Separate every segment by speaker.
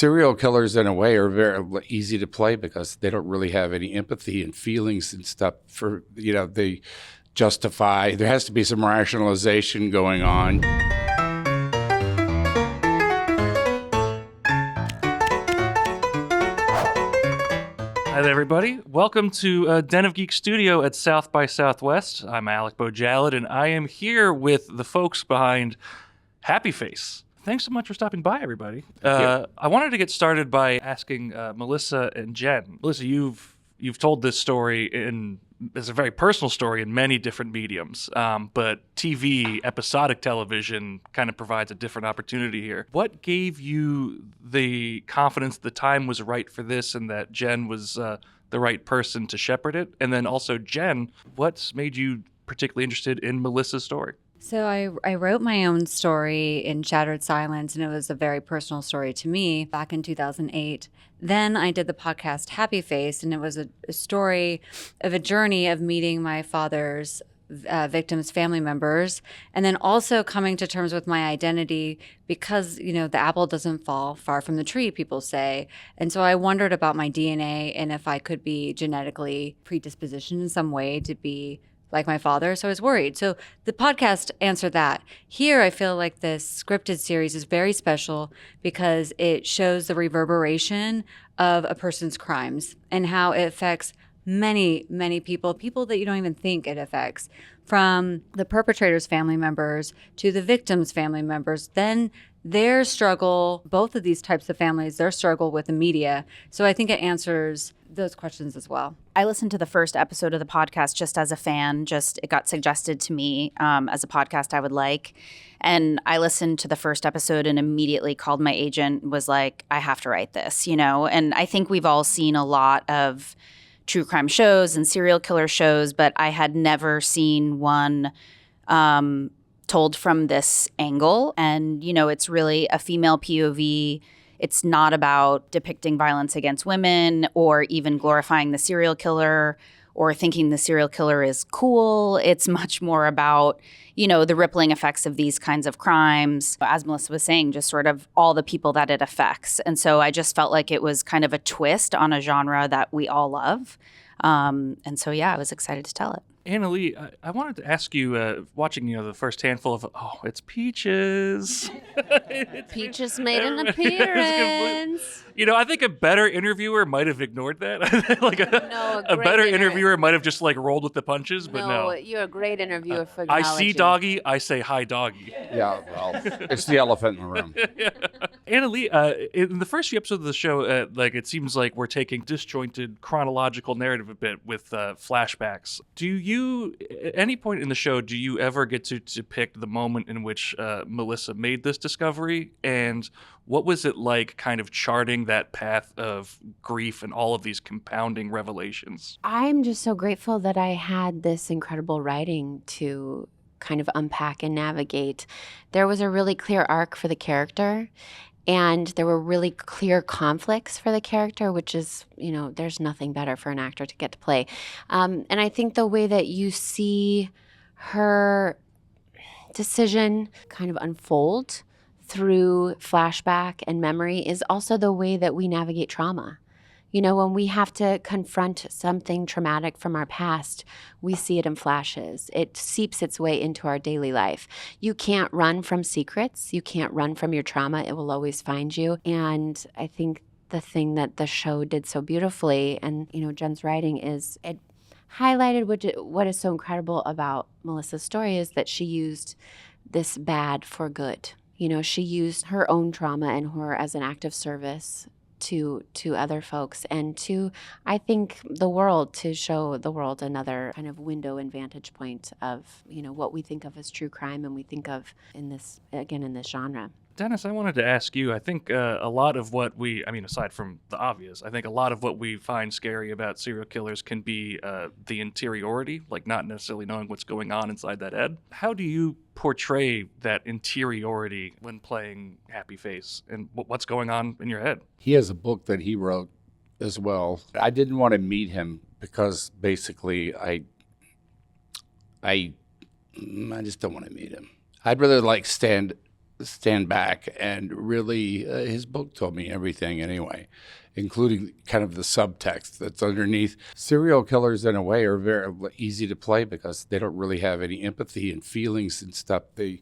Speaker 1: serial killers in a way are very easy to play because they don't really have any empathy and feelings and stuff for, they justify. There has to be some rationalization going on.
Speaker 2: Hi there, everybody. Welcome to Den of Geek Studio at South by Southwest. I'm Alec Bojalad, and I am here with the folks behind Happy Face. Thanks so much for stopping by, everybody. I wanted to get started by asking Melissa and Jen. Melissa, you've told this story as a very personal story in many different mediums, but TV, episodic television, kind of provides a different opportunity here. What gave you the confidence the time was right for this and that Jen was the right person to shepherd it? And then also, Jen, what's made you particularly interested in Melissa's story?
Speaker 3: So I wrote my own story in Shattered Silence, and it was a very personal story to me back in 2008. Then I did the podcast Happy Face, and it was a story of a journey of meeting my father's victims' family members, and then also coming to terms with my identity because, the apple doesn't fall far from the tree, people say. And so I wondered about my DNA and if I could be genetically predispositioned in some way to be like my father, so I was worried. So the podcast answered that. Here, I feel like this scripted series is very special because it shows the reverberation of a person's crimes and how it affects many, many people that you don't even think it affects, from the perpetrator's family members to the victim's family members, then their struggle, both of these types of families, their struggle with the media. So I think it answers those questions as well.
Speaker 4: I listened to the first episode of the podcast just as a fan. It got suggested to me as a podcast I would like. And I listened to the first episode and immediately called my agent and was like, I have to write this, And I think we've all seen a lot of true crime shows and serial killer shows, but I had never seen one told from this angle. And, it's really a female POV. It's not about depicting violence against women or even glorifying the serial killer or thinking the serial killer is cool. It's much more about, the rippling effects of these kinds of crimes. As Melissa was saying, just sort of all the people that it affects. And so I just felt like it was kind of a twist on a genre that we all love. And so, I was excited to tell it.
Speaker 2: Annaleigh, I wanted to ask you, watching the first handful of, it's Peaches.
Speaker 5: Peaches made an appearance.
Speaker 2: I think a better interviewer might have ignored that. A better interviewer might have just rolled with the punches, but no.
Speaker 5: You're a great intervieer for
Speaker 2: I see doggy, I say hi doggy.
Speaker 1: Yeah, well, it's the elephant in the room.
Speaker 2: Annaleigh, in the first few episodes of the show, it seems like we're taking disjointed chronological narrative a bit with flashbacks. At any point in the show, do you ever get to depict the moment in which Melissa made this discovery? And what was it like kind of charting that path of grief and all of these compounding revelations?
Speaker 5: I'm just so grateful that I had this incredible writing to kind of unpack and navigate. There was a really clear arc for the character, and there were really clear conflicts for the character, which is, there's nothing better for an actor to get to play. And I think the way that you see her decision kind of unfold through flashback and memory is also the way that we navigate trauma. When we have to confront something traumatic from our past, we see it in flashes. It seeps its way into our daily life. You can't run from secrets. You can't run from your trauma. It will always find you. And I think the thing that the show did so beautifully, and, Jen's writing, is it highlighted what is so incredible about Melissa's story is that she used this bad for good. She used her own trauma and horror as an act of service to other folks and to, I think, the world, to show the world another kind of window and vantage point of, what we think of as true crime and we think of in this genre.
Speaker 2: Dennis, I wanted to ask you, I think a lot of what aside from the obvious, I think a lot of what we find scary about serial killers can be the interiority, not necessarily knowing what's going on inside that head. How do you portray that interiority when playing Happy Face, and what's going on in your head?
Speaker 1: He has a book that he wrote as well. I didn't want to meet him because basically I just don't want to meet him. I'd rather stand stand back and really, his book told me everything anyway, including kind of the subtext that's underneath. Serial killers, in a way, are very easy to play because they don't really have any empathy and feelings and stuff. They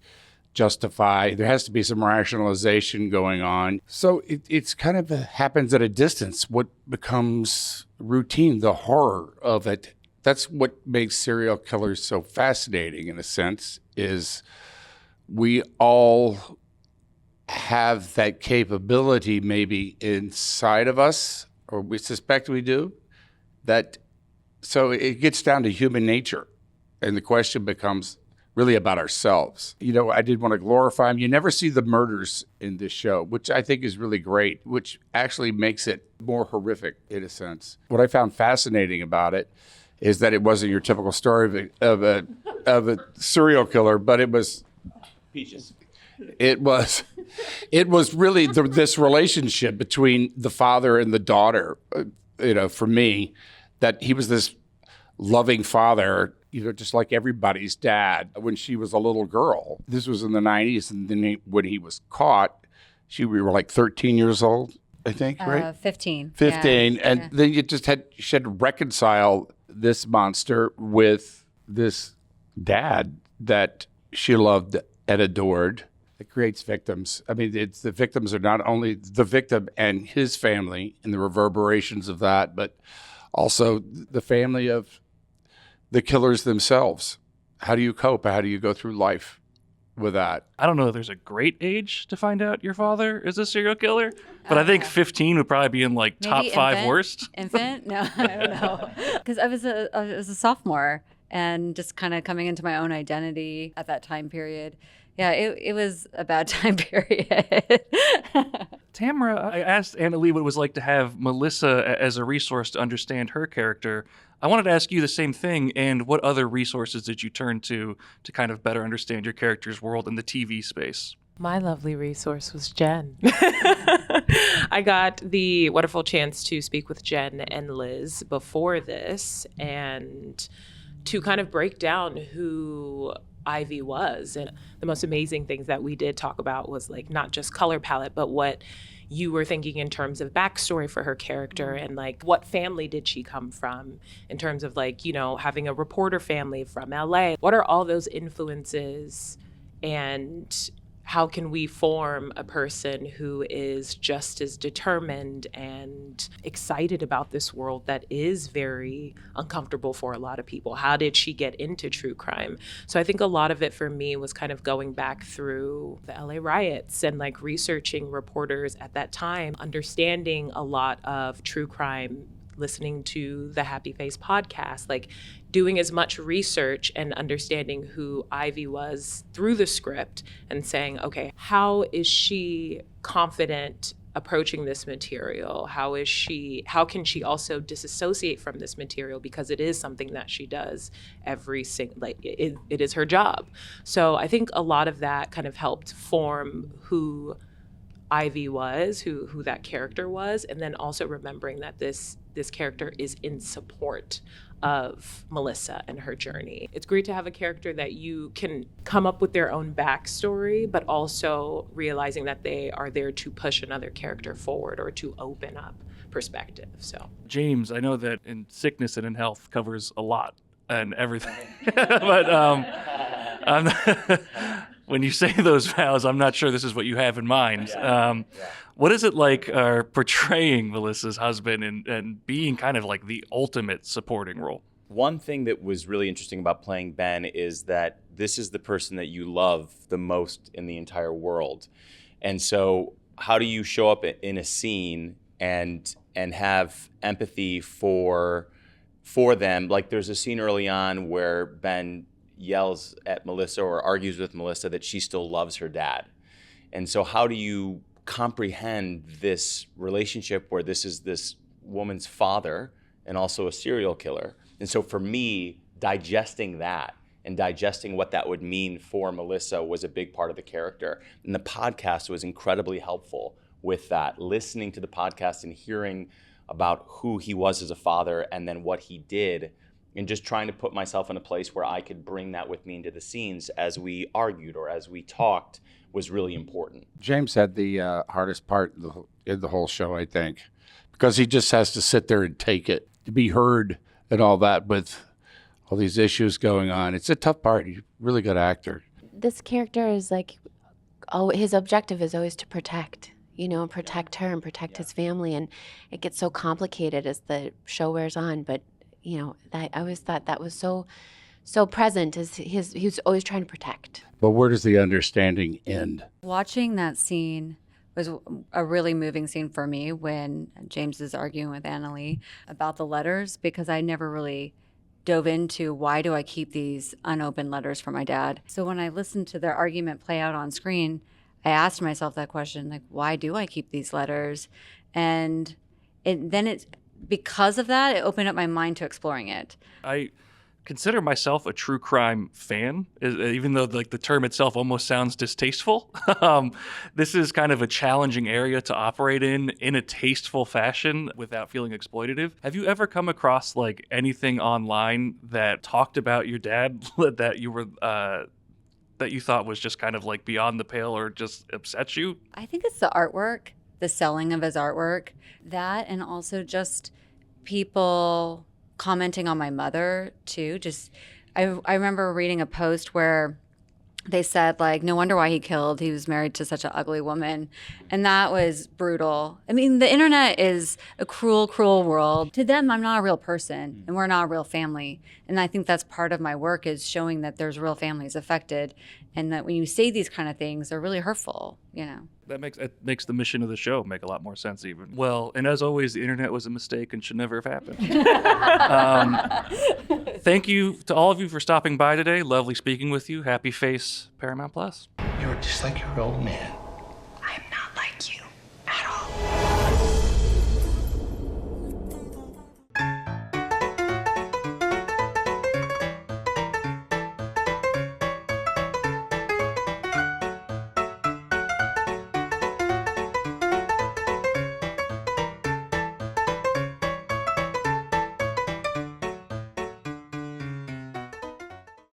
Speaker 1: justify. There has to be some rationalization going on. So it's kind of happens at a distance. What becomes routine, the horror of it. That's what makes serial killers so fascinating, in a sense, is we all have that capability maybe inside of us, or we suspect we do, so it gets down to human nature. And the question becomes really about ourselves. I did want to glorify him. You never see the murders in this show, which I think is really great, which actually makes it more horrific in a sense. What I found fascinating about it is that it wasn't your typical story of a serial killer, but it was
Speaker 6: Peaches.
Speaker 1: It was really this relationship between the father and the daughter. For me, that he was this loving father, just like everybody's dad when she was a little girl. This was in the 90s, and then when he was caught, we were like 13 years old, I think, right?
Speaker 3: 15.
Speaker 1: 15,
Speaker 3: yeah.
Speaker 1: and then she had to reconcile this monster with this dad that she loved and adored. It creates victims. I mean, the victims are not only the victim and his family and the reverberations of that, but also the family of the killers themselves. How do you cope? How do you go through life with that?
Speaker 2: I don't know if there's a great age to find out your father is a serial killer, but I think 15 would probably be in like top
Speaker 3: Maybe
Speaker 2: 5
Speaker 3: infant?
Speaker 2: worst.
Speaker 3: Infant? No, I don't know. Because I was a sophomore and just kind of coming into my own identity at that time period. Yeah, it was a bad time period.
Speaker 2: Tamera, I asked Annaleigh what it was like to have Melissa as a resource to understand her character. I wanted to ask you the same thing, and what other resources did you turn to kind of better understand your character's world in the TV space?
Speaker 7: My lovely resource was Jen. I got the wonderful chance to speak with Jen and Liz before this and to kind of break down who Ivy was. And the most amazing things that we did talk about was like not just color palette, but what you were thinking in terms of backstory for her character and like what family did she come from in terms of like, having a reporter family from LA. What are all those influences and how can we form a person who is just as determined and excited about this world that is very uncomfortable for a lot of people? How did she get into true crime? So I think a lot of it for me was kind of going back through the LA riots and like researching reporters at that time, understanding a lot of true crime, listening to the Happy Face podcast, like doing as much research and understanding who Ivy was through the script and saying, okay, how is she confident approaching this material? How can she also disassociate from this material because it is something that she does it is her job. So I think a lot of that kind of helped form who Ivy was, who that character was, and then also remembering that this character is in support of Melissa and her journey. It's great to have a character that you can come up with their own backstory, but also realizing that they are there to push another character forward or to open up perspective. So,
Speaker 2: James, I know that in sickness and in health covers a lot and everything, but when you say those vows, I'm not sure this is what you have in mind. What is it like portraying Melissa's husband and being kind of like the ultimate supporting role?
Speaker 6: One thing that was really interesting about playing Ben is that this is the person that you love the most in the entire world. And so how do you show up in a scene and have empathy for them? Like there's a scene early on where Ben yells at Melissa or argues with Melissa that she still loves her dad. And so how do you comprehend this relationship where this is this woman's father and also a serial killer? And so for me, digesting that and digesting what that would mean for Melissa was a big part of the character. And the podcast was incredibly helpful with that, listening to the podcast and hearing about who he was as a father and then what he did And just trying to put myself in a place where I could bring that with me into the scenes as we argued or as we talked was really important.
Speaker 1: James had the hardest part in the whole show, I think, because he just has to sit there and take it, to be heard and all that with all these issues going on. It's a tough part. He's a really good actor.
Speaker 5: This character is like, oh, his objective is always to protect, protect her and protect his family. And it gets so complicated as the show wears on. But, I always thought that was so present as he was always trying to protect.
Speaker 1: But where does the understanding end?
Speaker 3: Watching that scene was a really moving scene for me when James is arguing with Annaleigh about the letters, because I never really dove into why do I keep these unopened letters from my dad. So when I listened to their argument play out on screen, I asked myself that question, like, why do I keep these letters? And because of that, it opened up my mind to exploring it.
Speaker 2: I consider myself a true crime fan, even though the term itself almost sounds distasteful. This is kind of a challenging area to operate in a tasteful fashion without feeling exploitative. Have you ever come across anything online that talked about your dad that you were that you thought was just kind of beyond the pale or just upsets you?
Speaker 3: I think it's the artwork, the selling of his artwork, that, and also just people commenting on my mother too. I remember reading a post where they said no wonder why he was married to such an ugly woman. And that was brutal. I mean, the internet is a cruel, cruel world. To them, I'm not a real person and we're not a real family. And I think that's part of my work, is showing that there's real families affected, and that when you say these kind of things, they're really hurtful,
Speaker 2: That makes the mission of the show make a lot more sense even. Well, and as always, the internet was a mistake and should never have happened. Thank you to all of you for stopping by today. Lovely speaking with you. Happy Face, Paramount Plus.
Speaker 8: You're just like your old man.